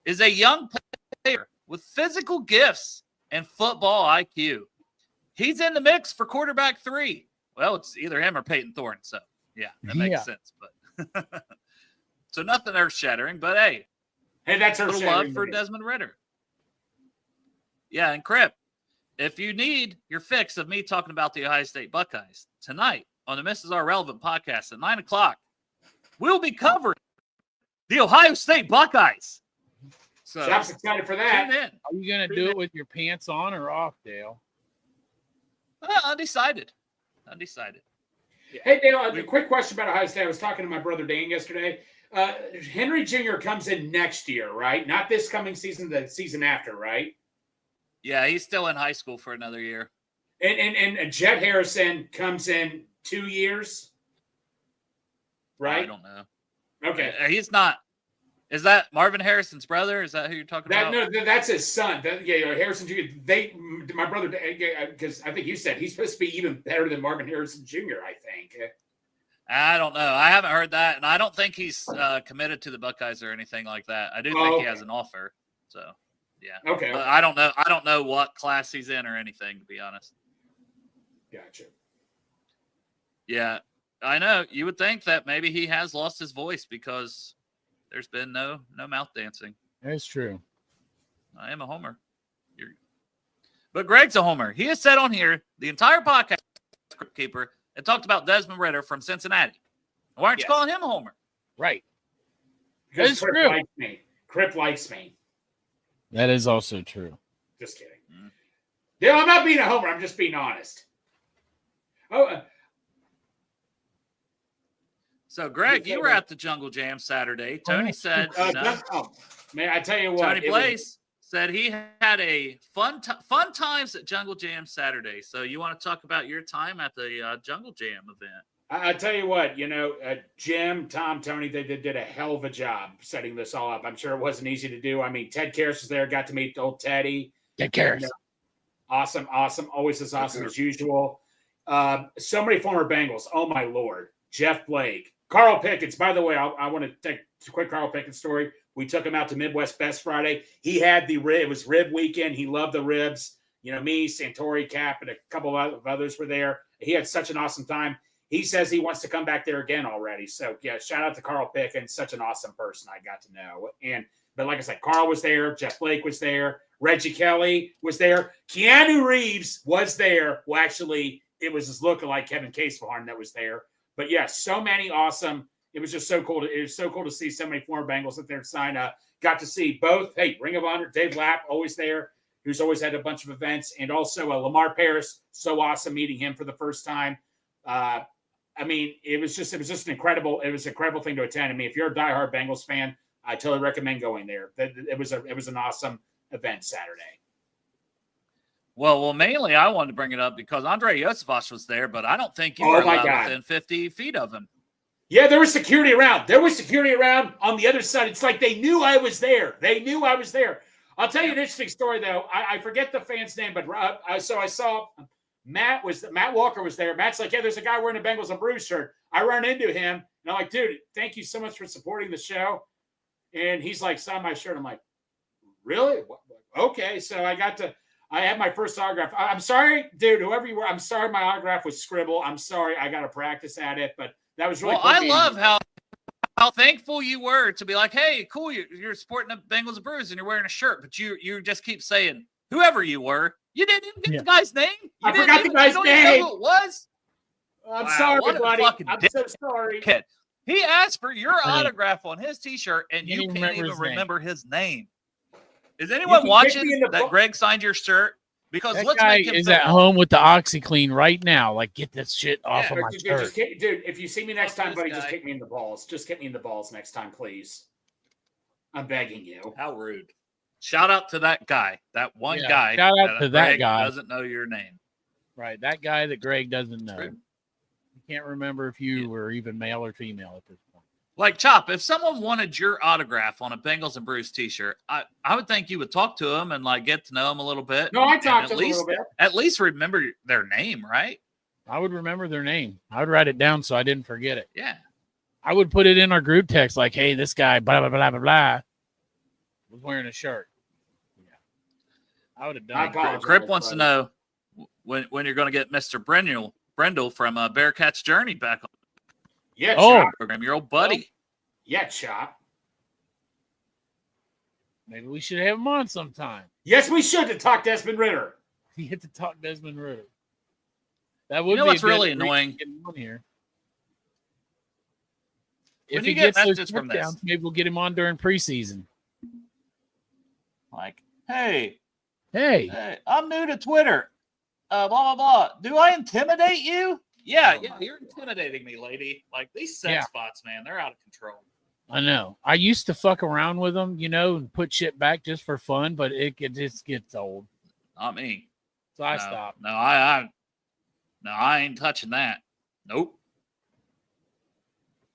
Is a young player with physical gifts and football IQ. He's in the mix for quarterback 3. Well, it's either him or Peyton Thorne. So, yeah, that makes sense. But so nothing earth-shattering, but hey, that's a little love for Desmond Ridder. Yeah, and Crip, if you need your fix of me talking about the Ohio State Buckeyes tonight on the Mrs. R Relevant podcast at 9 o'clock, we'll be covering the Ohio State Buckeyes. So I'm excited for that. Tune in. Are you going to do it with your pants on or off, Dale? Undecided. Hey, Dale, a quick question about Ohio State. I was talking to my brother Dan yesterday. Henry Jr. comes in next year, right? Not this coming season, the season after, right? Yeah, he's still in high school for another year. And Jet Harrison comes in 2 years, right? I don't know. Okay. He's not. Is that Marvin Harrison's brother? Is that who you're talking about? No, that's his son. Harrison Jr. My brother, because I think you said he's supposed to be even better than Marvin Harrison Jr., I think. I don't know. I haven't heard that, and I don't think he's committed to the Buckeyes or anything like that. I do think he has an offer. So, yeah. Okay. But I don't know. I don't know what class he's in or anything, to be honest. Gotcha. Yeah, I know. You would think that maybe he has lost his voice because there's been no mouth dancing. That's true. I am a homer. But Greg's a homer. He has said on here the entire podcast, Crypt Keeper, and talked about Desmond Ritter from Cincinnati. Why aren't you calling him a homer? Right. Because That's Crip true. likes me. Crip likes me. That is also true. Just kidding. Yeah, I'm not being a homer. I'm just being honest. Oh, So, Greg, you were at the Jungle Jam Saturday. Tony said, man, I tell you what. Tony Blaze said he had a fun times at Jungle Jam Saturday. So, you want to talk about your time at the Jungle Jam event? I tell you what, Jim, Tom, Tony, they did a hell of a job setting this all up. I'm sure it wasn't easy to do. I mean, Ted Karras was there, got to meet old Teddy. Ted Karras. Awesome. Always as awesome as usual. So many former Bengals. Oh, my Lord. Jeff Blake. Carl Pickens. By the way, I want to take a quick Carl Pickens story. We took him out to Midwest Best Friday. He had the rib. It was rib weekend. He loved the ribs. Me, Santori, Cap, and a couple of others were there. He had such an awesome time. He says he wants to come back there again already. So, yeah, shout out to Carl Pickens. Such an awesome person I got to know. But like I said, Carl was there. Jeff Blake was there. Reggie Kelly was there. Keanu Reeves was there. Well, actually, it was his lookalike Kevin Casefarn that was there. But, yeah, so many awesome. It was just so cool. It was so cool to see so many former Bengals sit there and sign up. Got to see both, Ring of Honor, Dave Lapp, always there, who's always had a bunch of events. And also Lamar Paris. So awesome meeting him for the first time. It was just an incredible thing to attend. I mean, if you're a diehard Bengals fan, I totally recommend going there. It was an awesome event Saturday. Well, mainly I wanted to bring it up because Andre Yosefovich was there, but I don't think you were allowed within 50 feet of him. Yeah, there was security around. There was security around on the other side. It's like they knew I was there. I'll tell you an interesting story, though. I forget the fan's name, but so I saw Matt Walker was there. Matt's like, yeah, there's a guy wearing a Bengals and Brews shirt. I run into him, and I'm like, dude, thank you so much for supporting the show. And he's like, sign my shirt. I'm like, really? Okay. So I had my first autograph. I'm sorry, dude, whoever you were. I'm sorry my autograph was scribble. I'm sorry. I got to practice at it, but that was really cool. I love how thankful you were to be like, hey, cool, you're supporting the Bengals and Brews and you're wearing a shirt, but you just keep saying whoever you were. You didn't even get the guy's name. I forgot the guy's name. You know who it was? I'm sorry, buddy. I'm so sorry. Kid. He asked for your autograph on his T-shirt, and you can't even remember his name. Is anyone watching that Greg signed your shirt? Because that guy is at home with the OxyClean right now. Like, get this shit off of my shirt. Dude, if you see me next time, buddy, just kick me in the balls. Just kick me in the balls next time, please. I'm begging you. How rude. Shout out to that guy. That one guy. Shout out to that guy. Doesn't know your name. Right. That guy that Greg doesn't know. You can't remember if you were even male or female at this point. Like, Chop, if someone wanted your autograph on a Bengals and Brews T-shirt, I would think you would talk to them and, like, get to know them a little bit. No, I talked to them a little bit. At least remember their name, right? I would remember their name. I would write it down so I didn't forget it. Yeah. I would put it in our group text like, hey, this guy, blah, blah, blah, blah, blah, was wearing a shirt. Yeah. I would have done it. Crip wants to know when you're going to get Mr. Brendel from Bearcats Journey back on. Yeah, Chop. Program, your old buddy. Yeah, Chop. Maybe we should have him on sometime. Yes, we should, to talk Desmond Ritter. You get to talk Desmond Ritter. That would be what's really annoying on here. When if he gets those from downs, maybe we'll get him on during preseason. Like, hey, I'm new to Twitter. Blah blah blah. Do I intimidate you? Yeah, you're intimidating me, lady. Like, these set spots, man, they're out of control. I know. I used to fuck around with them, and put shit back just for fun, but it just gets old. Not me. So I stopped. No, I ain't touching that. Nope.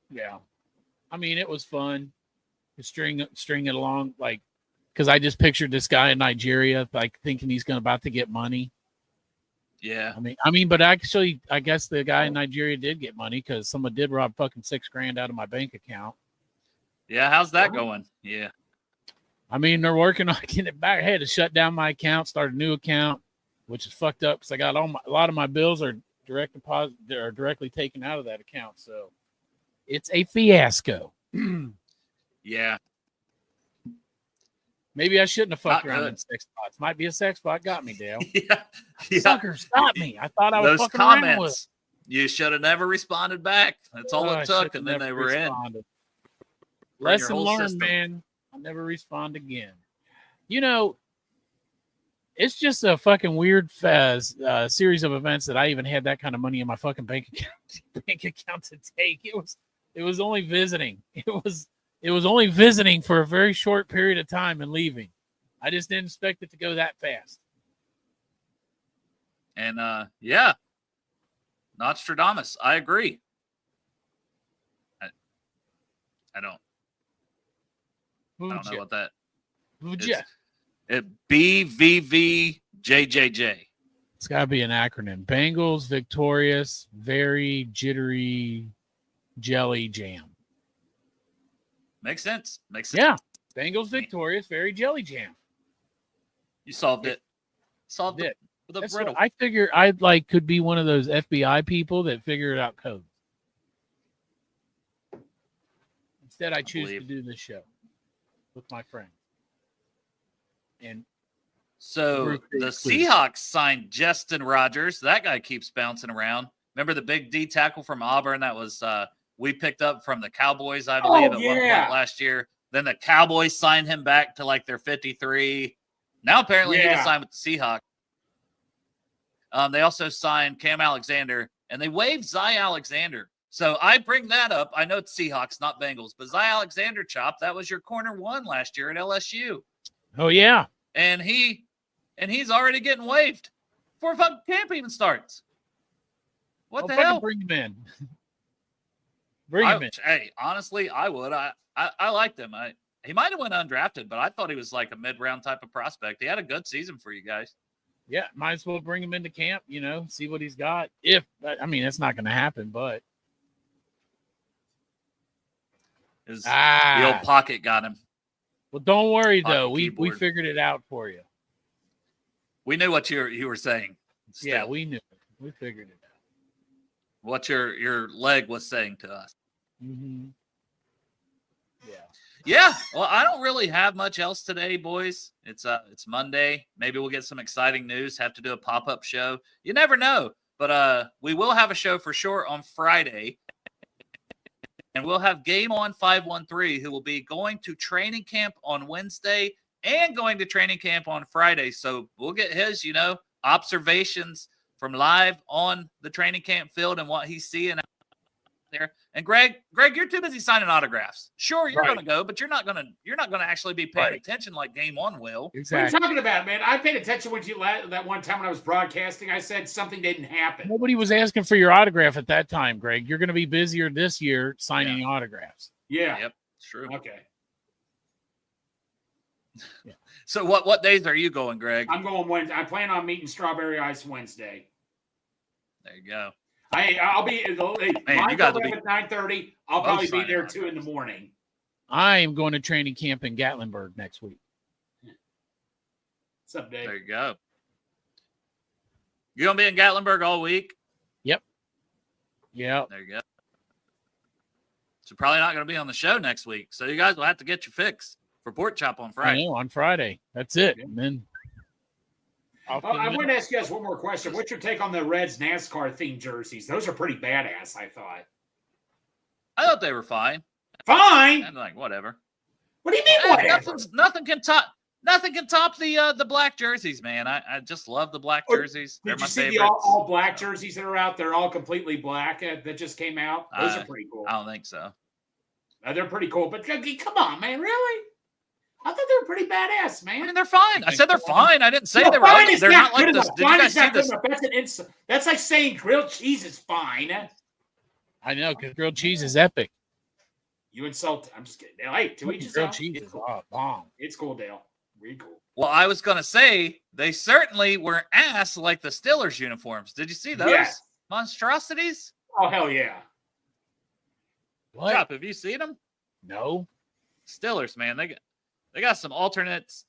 Yeah. I mean, it was fun to string it along, like, because I just pictured this guy in Nigeria, like, thinking he's about to get money. Yeah. I mean, but actually, I guess the guy in Nigeria did get money because someone did rob fucking $6,000 out of my bank account. Yeah, how's that going? Yeah. I mean, they're working on getting it back. I had to shut down my account, start a new account, which is fucked up because I got a lot of my bills are direct deposit, they're directly taken out of that account. So it's a fiasco. Yeah. Maybe I shouldn't have fucked Not around good. in sex spots. Might be a sex spot. Got me, Dale. Yeah. Sucker, stop me. I thought I was Those fucking around with. comments, you should have never responded back. That's all I it took, should've and then never they were in. responded. Bring your Lesson whole learned, system. man. I'll never respond again. You know, it's just a fucking weird series of events that I even had that kind of money in my fucking bank account to take. It was only visiting. It was only visiting for a very short period of time and leaving. I just didn't expect it to go that fast. And yeah, Nostradamus, I agree. I don't know what that is. It BVVJJJ. It's got to be an acronym. Bengals victorious, very jittery jelly jam. Makes sense. Makes sense. Yeah. Bengals victorious, very jelly jam. You solved it. Solved it with a That's riddle. what I figure I could be one of those FBI people that figured out code. Instead, I choose to do this show with my friend. And So the Seahawks signed Justin Rogers. That guy keeps bouncing around. Remember the big D tackle from Auburn that was we picked up from the Cowboys, I believe, at one point last year. Then the Cowboys signed him back to like their 53. Now apparently he just signed with the Seahawks. They also signed Cam Alexander, and they waived Zy Alexander. So I bring that up. I know it's Seahawks, not Bengals, but Zy Alexander, Chop, that was your corner one last year at LSU. oh yeah. And he's already getting waived before fucking camp even starts. What I'll the fucking hell? bring him in. Bring him in. Hey, honestly, I would. I liked him. He might have went undrafted, but I thought he was like a mid-round type of prospect. He had a good season for you guys. Yeah, might as well bring him into camp, see what he's got. I mean, that's not going to happen, but. The old pocket got him. Well, don't worry, Pocket though. We keyboard. figured it out for you. We knew what you were saying. Still. Yeah, we knew it. We figured it out. What your leg was saying to us. Mm-hmm. Yeah. Yeah, well, I don't really have much else today, boys. It's Monday. Maybe we'll get some exciting news. Have to do a pop-up show. You never know. But we will have a show for sure on Friday. And we'll have Game On 513, who will be going to training camp on Wednesday and going to training camp on Friday. So we'll get his, observations from live on the training camp field and what he's seeing out there. And Greg, you're too busy signing autographs. Sure, you're going to go, but you're not going to actually be paying attention like Game On will. Exactly. What are you talking about, man? I paid attention when that one time when I was broadcasting. I said something didn't happen. Nobody was asking for your autograph at that time, Greg. You're going to be busier this year signing autographs. Yeah. Yep. It's true. Okay. Yeah. So what days are you going, Greg? I'm going Wednesday. I plan on meeting Strawberry Ice Wednesday. There you go. I'll be. Man, you got to be at 9:30. I'll probably be there 2 a.m. I am going to training camp in Gatlinburg next week. What's up, Dave? There you go. You gonna be in Gatlinburg all week? Yep. There you go. So probably not gonna be on the show next week. So you guys will have to get your fix for Pork Chop on Friday. I know, on Friday. That's it. And then I wanted to ask you guys one more question. What's your take on the Reds NASCAR themed jerseys? Those are pretty badass, I thought. I thought they were fine. Fine. I'm like, whatever. What do you mean, whatever? Nothing can top the black jerseys, man. I just love the black jerseys. They're Did my you see favorites. the all black jerseys that are out? They're all completely black that just came out. Those are pretty cool. I don't think so. They're pretty cool. But come on, man, really? I thought they were pretty badass, man. I mean, they're fine. I said they're fine. I didn't say they were fine ugly. is They're not like good this. enough. Did you Fine guys is see not good this? enough. That's an insult. That's like saying grilled cheese is fine. I know, because grilled cheese is epic. You insult. I'm just kidding. Hey, to each his Grilled own. cheese It's is cool. bomb. It's cool, Dale. Really cool. Well, I was going to say they certainly were ass like the Steelers uniforms. Did you see those Yes. monstrosities? Oh, hell yeah. What? Chop, have you seen them? No. Steelers, man, they got some alternates.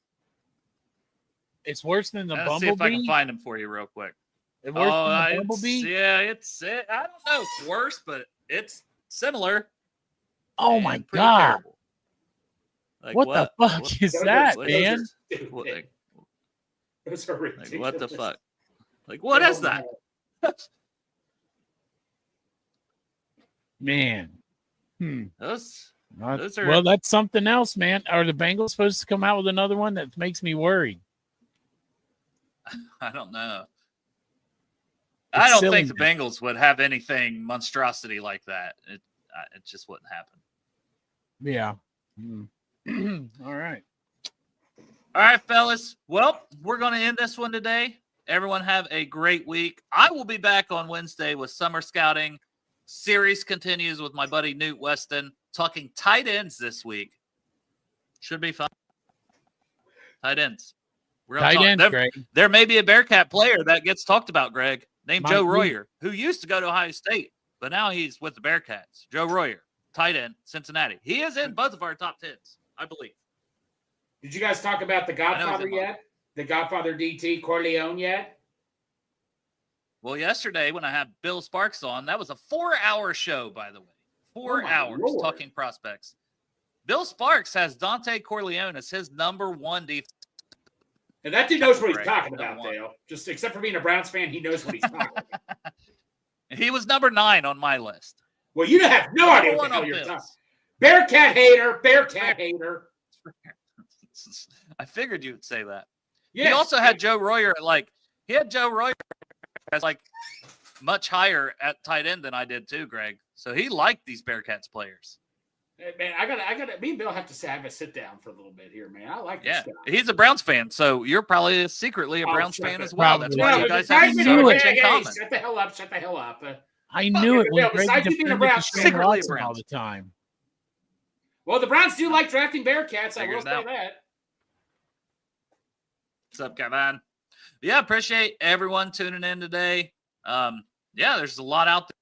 It's worse than the Let's Bumblebee. see if I can find them for you real quick. It's worse than the It's, Bumblebee. yeah, it's it. I don't know. It's worse, but it's similar. Oh and my pretty god! terrible. Like What the fuck is that, what- man? what- like, Those are like, ridiculous. what the fuck? Like, what is that? Man. Those Not- Those are- well, that's something else, man. Are the Bengals supposed to come out with another one? That makes me worried. I don't know. It's I don't silly, think the Bengals would have anything monstrosity like that. It just wouldn't happen. Yeah. All right. All right, fellas. Well, we're going to end this one today. Everyone have a great week. I will be back on Wednesday with Summer Scouting. Series continues with my buddy Newt Weston talking tight ends this week. Should be fun. Tight ends. We're gonna Tight talk- ends, there, Greg. there may be a Bearcat player that gets talked about, Greg, named Might Joe be. Royer, who used to go to Ohio State, but now he's with the Bearcats. Joe Royer, tight end, Cincinnati. He is in both of our top 10s, I believe. Did you guys talk about the Godfather in yet? The Godfather DT Corleone yet? Well, yesterday when I had Bill Sparks on, that was a 4-hour show, by the way. 4 Oh, my hours Lord. talking prospects. Bill Sparks has Dante Corleone as his number one defense. And that dude knows what he's Right. talking Number about, one. Dale. Just except for being a Browns fan, he knows what he's talking about. He was number 9 on my list. Well, you have no idea what Number the hell on you're Bills. talking. Bearcat hater, Bearcat hater. I figured you would say that. Yes. He also had Joe Royer he had Joe Royer as much higher at tight end than I did too, Greg. So he liked these Bearcats players. Hey, man, I gotta. Me and Bill have to have a sit down for a little bit here, man. I like Yeah, this guy. he's a Browns fan, so you're probably secretly a Oh, Browns shut fan the- as well. That's Probably. why No, you guys besides have me so being- much in hey, common. Shut the hell up! Shut the hell up! I knew it Bill, when Greg besides you being a defended Browns Deshaun fan, secretly a Watson all Browns. the time. Well, the Browns do like drafting Bearcats. I Figured will it say out. that. What's up, Kevin? Yeah, appreciate everyone tuning in today. Yeah, there's a lot out there.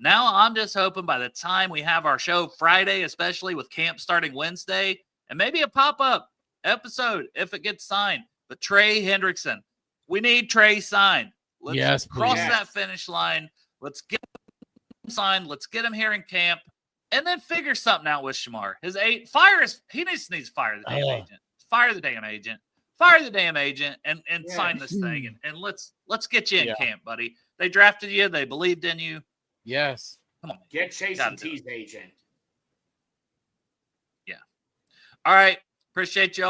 Now I'm just hoping by the time we have our show Friday, especially with camp starting Wednesday, and maybe a pop-up episode if it gets signed. But Trey Hendrickson, we need Trey signed. Let's Yes, cross please. that finish line. Let's get him signed. Let's get him here in camp, and then figure something out with Shamar. He needs to fire the damn agent. Fire the damn agent. Fire the damn agent and Yeah. sign this thing and let's get you in Yeah. camp, buddy. They drafted you. They believed in you. Yes. Come on. Get Chase Gotta and do it. T's agent. All right. Appreciate y'all.